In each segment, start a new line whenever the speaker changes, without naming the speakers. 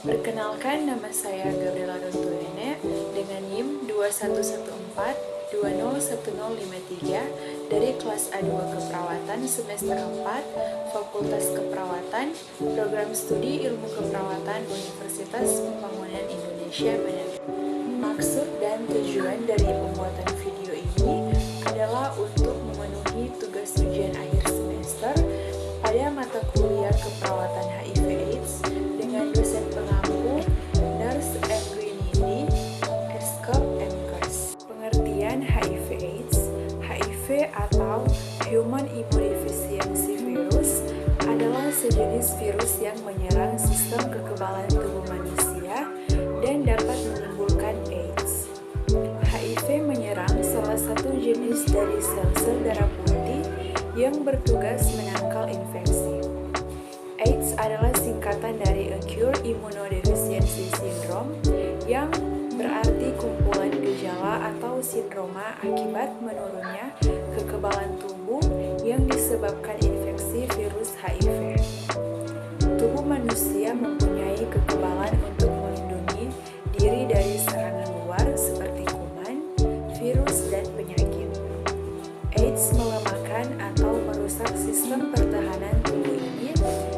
Perkenalkan, nama saya Gabriela Rontuene dengan NIM 2114201053 dari kelas A2 Keperawatan semester 4 Fakultas Keperawatan Program Studi Ilmu Keperawatan Universitas Pembangunan Indonesia Manado. Maksud dan tujuan dari pembuatan video ini adalah untuk memenuhi tugas ujian akhir semester pada mata kuliah keperawatan HIV/AIDS dengan dosen pengampu Nurse Embryonidi, Eskop MKes. Pengertian HIV/AIDS. HIV atau Human Immunodeficiency Virus adalah sejenis virus yang menyerang sistem kekebalan tubuh manusia dan dapat menimbulkan AIDS. HIV menyerang salah satu jenis dari sel-sel darah putih yang bertugas menangkal infeksi. AIDS adalah singkatan dari Acute Immunodeficiency Syndrome yang berarti kumpulan gejala atau sindroma akibat menurunnya kekebalan tubuh yang disebabkan infeksi virus HIV. Tubuh manusia mempunyai kekebalan untuk melindungi diri dari serangan luar seperti kuman, virus, dan penyakit. AIDS melemahkan atau merusak sistem pertahanan tubuh ini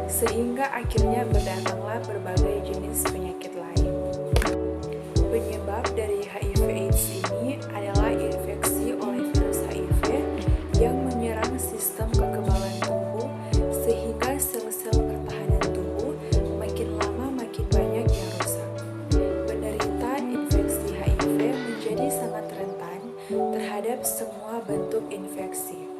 sehingga akhirnya berdatanglah berbagai jenis penyakit lain. Penyebab dari HIV/AIDS ini adalah infeksi oleh virus HIV yang menyerang sistem kekebalan tubuh sehingga sel-sel pertahanan tubuh makin lama makin banyak yang rusak. Penderita infeksi HIV menjadi sangat rentan terhadap semua bentuk infeksi.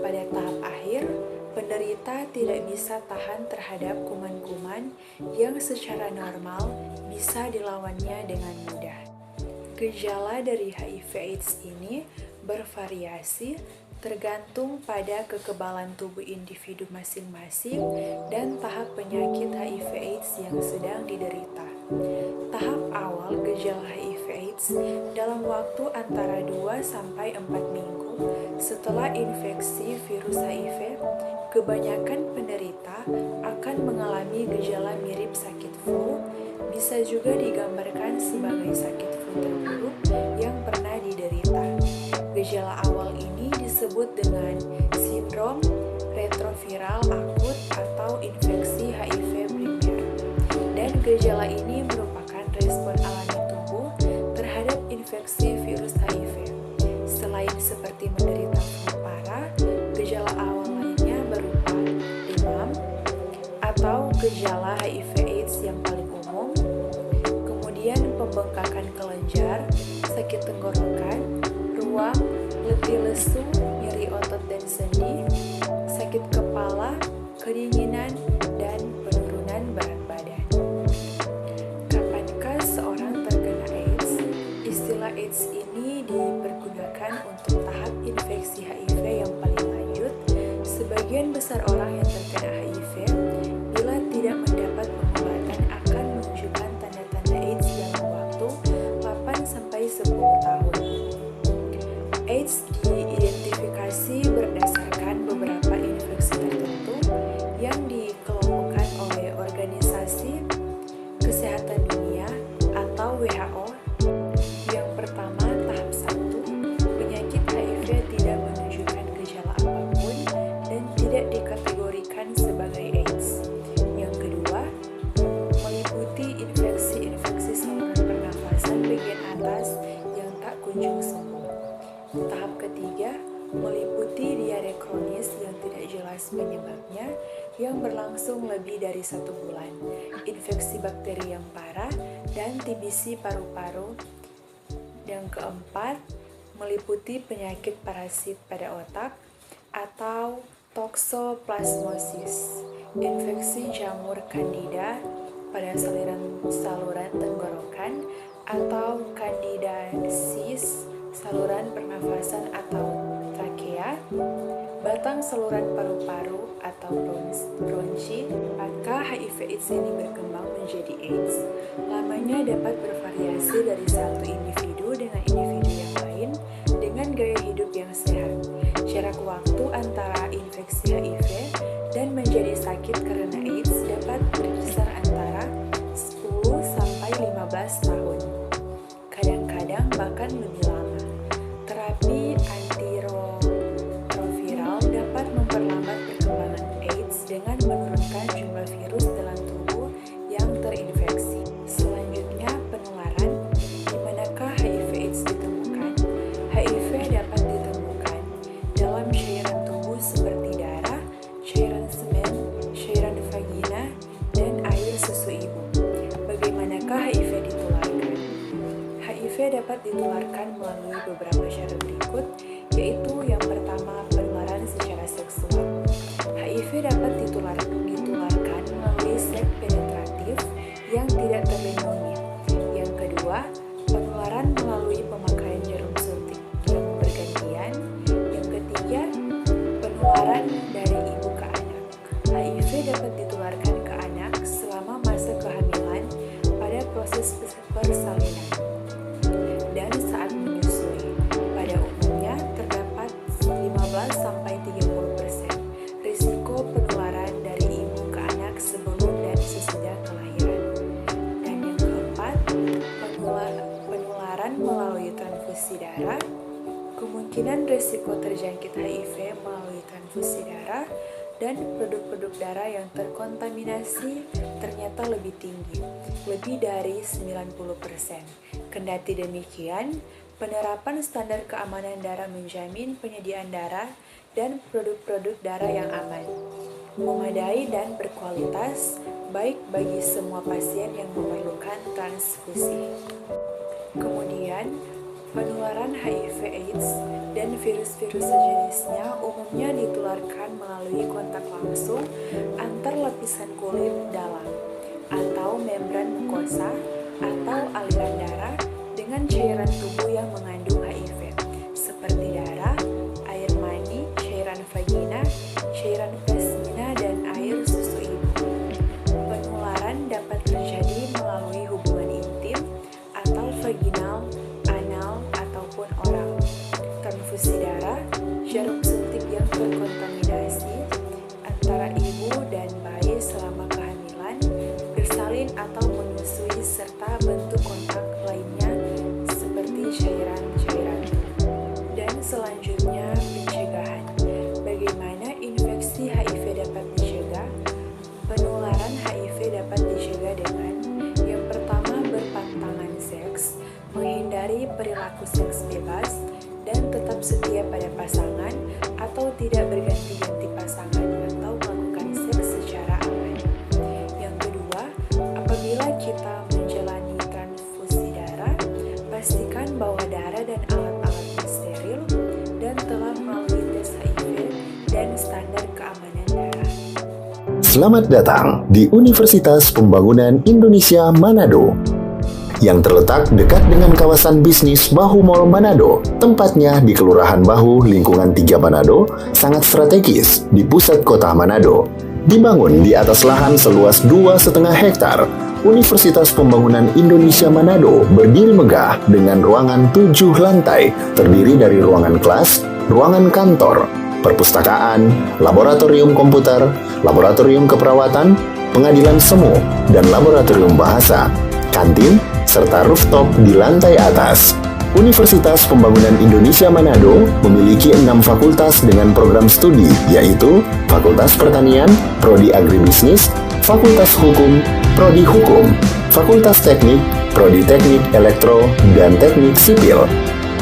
Pada tahap akhir, penderita tidak bisa tahan terhadap kuman-kuman yang secara normal bisa dilawannya dengan mudah. Gejala dari HIV/AIDS ini bervariasi tergantung pada kekebalan tubuh individu masing-masing dan tahap penyakit HIV/AIDS yang sedang diderita. Tahap awal gejala HIV/AIDS dalam waktu antara 2 sampai 4 minggu setelah infeksi virus HIV, kebanyakan penderita akan mengalami gejala mirip sakit flu, bisa juga digambarkan sebagai sakit flu terburuk yang pernah diderita. Gejala awal ini disebut dengan sindrom retroviral akut atau infeksi HIV primer. Dan gejala ini merupakan respon alami tubuh terhadap infeksi virus HIV. Selain seperti menderita flu parah, gejala awal lainnya berupa demam atau gejala HIV/AIDS yang paling umum, kemudian pembengkakan kelenjar, sakit tenggorokan, ruam, letih lesu, nyeri otot dan sendi, sakit kepala, kedinginan, dan penurunan berat badan. Kapankah seorang terkena AIDS? Istilah AIDS ini dipergunakan untuk tahap infeksi HIV yang paling lanjut. Sebagian besar orang yang terkena HIV bila tidak mendapat pengobatan akan menunjukkan tanda-tanda AIDS dalam waktu 8-10 tahun. AIDS diidentifikasi berdasarkan beberapa infeksi tertentu yang dikelompokkan oleh Organisasi Kesehatan Dunia atau WHO. Yang pertama, tahap 1, penyakit HIV tidak menunjukkan gejala apapun dan tidak dikategorikan sebagai AIDS. Yang kedua, meliputi infeksi-infeksi saluran pernafasan bagian atas yang tak kunjung sembuh. Tahap ketiga, meliputi diare kronis yang tidak jelas penyebabnya yang berlangsung lebih dari 1 bulan, infeksi bakteri yang parah, dan TBC paru-paru. Yang keempat, meliputi penyakit parasit pada otak atau toxoplasmosis, infeksi jamur Candida pada saluran tenggorokan atau candidiasis saluran pernafasan atau trakea, batang saluran paru-paru atau bronchi. Apakah HIV/AIDS ini berkembang menjadi AIDS? Lamanya dapat bervariasi dari satu individu dengan individu yang lain dengan gaya hidup yang sehat. Jarak waktu antara infeksi HIV dan menjadi sakit karena AIDS dapat berkisar antara 10 dapat ditularkan melalui beberapa cara berikut, yaitu yang pertama, penularan secara seksual. HIV dapat ditularkan melalui seks penetratif yang tidak terlindungi. Yang kedua, penularan melalui pemakaian jarum suntik yang bergantian. Yang ketiga, penularan dari ibu ke anak. HIV dapat ditularkan ke anak selama masa kehamilan pada proses persalinan dan saat menyusui. Pada umumnya terdapat 15-30% risiko penularan dari ibu ke anak sebelum dan sesudah kelahiran. Dan yang keempat, penularan melalui transfusi darah. Kemungkinan risiko terjangkit HIV melalui transfusi darah dan produk-produk darah yang terkontaminasi ternyata lebih tinggi, lebih dari 90%. Kendati demikian, penerapan standar keamanan darah menjamin penyediaan darah dan produk-produk darah yang aman, memadai dan berkualitas, baik bagi semua pasien yang memerlukan transfusi. Kemudian, penularan HIV/AIDS dan virus-virus sejenisnya umumnya ditularkan melalui kontak langsung antar lapisan kulit dalam atau membran mukosa atau aliran darah dengan cairan tubuh yang mengandung HIV, seperti darah, air mani, cairan vagina, cairan plasmina, dan air susu ibu. Penularan dapat terjadi melalui hubungan intim atau vaginal, anal, ataupun oral. Transfusi darah, jarum suntik yang terkontaminasi antara ibu dan bayi selama kehamilan, bersalin atau menyusui, serta bentuk kontak lainnya seperti cairan-cairan. Dan selanjutnya, pencegahan. Bagaimana infeksi HIV dapat dicegah? Penularan HIV dapat dicegah dengan yang pertama, berpasangan seks, menghindari perilaku seks bebas, dan tetap setia pada pasangan atau tidak berganti-ganti pasangan atau melakukan seks secara aman. Yang kedua, apabila kita menjalani transfusi darah, pastikan bahwa darah dan alat-alatnya steril dan telah melalui tes HIV dan standar keamanan darah.
Selamat datang di Universitas Pembangunan Indonesia Manado yang terletak dekat dengan kawasan bisnis Bahu Mall Manado. Tempatnya di Kelurahan Bahu, Lingkungan 3 Manado, sangat strategis di pusat kota Manado. Dibangun di atas lahan seluas 2,5 hektar, Universitas Pembangunan Indonesia Manado berdiri megah dengan ruangan 7 lantai, terdiri dari ruangan kelas, ruangan kantor, perpustakaan, laboratorium komputer, laboratorium keperawatan, pengadilan semu, dan laboratorium bahasa, kantin, serta rooftop di lantai atas. Universitas Pembangunan Indonesia Manado memiliki 6 fakultas dengan program studi, yaitu Fakultas Pertanian, Prodi Agribisnis, Fakultas Hukum, Prodi Hukum, Fakultas Teknik, Prodi Teknik Elektro dan Teknik Sipil,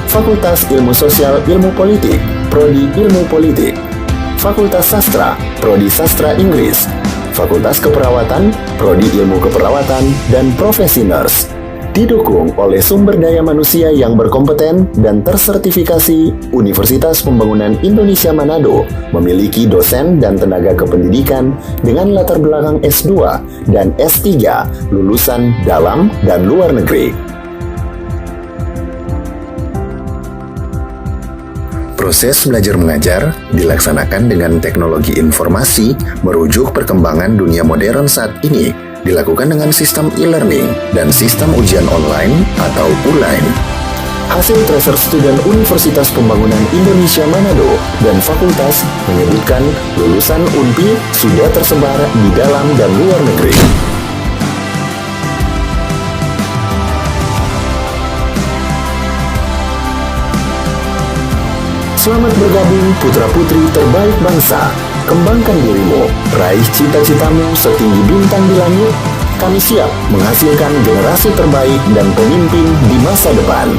Fakultas Ilmu Sosial Ilmu Politik, Prodi Ilmu Politik, Fakultas Sastra, Prodi Sastra Inggris, Fakultas Keperawatan, Prodi Ilmu Keperawatan, dan Profesi Nurse. Didukung oleh sumber daya manusia yang berkompeten dan tersertifikasi, Universitas Pembangunan Indonesia Manado memiliki dosen dan tenaga kependidikan dengan latar belakang S2 dan S3 lulusan dalam dan luar negeri. Proses belajar mengajar dilaksanakan dengan teknologi informasi merujuk perkembangan dunia modern saat ini, dilakukan dengan sistem e-learning dan sistem ujian online atau ULAIN. Hasil tracer student Universitas Pembangunan Indonesia Manado dan fakultas menyebutkan lulusan UNPI sudah tersebar di dalam dan luar negeri. Selamat bergabung putra-putri terbaik bangsa. Kembangkan dirimu, raih cita-citamu setinggi bintang di langit. Kami siap menghasilkan generasi terbaik dan pemimpin di masa depan.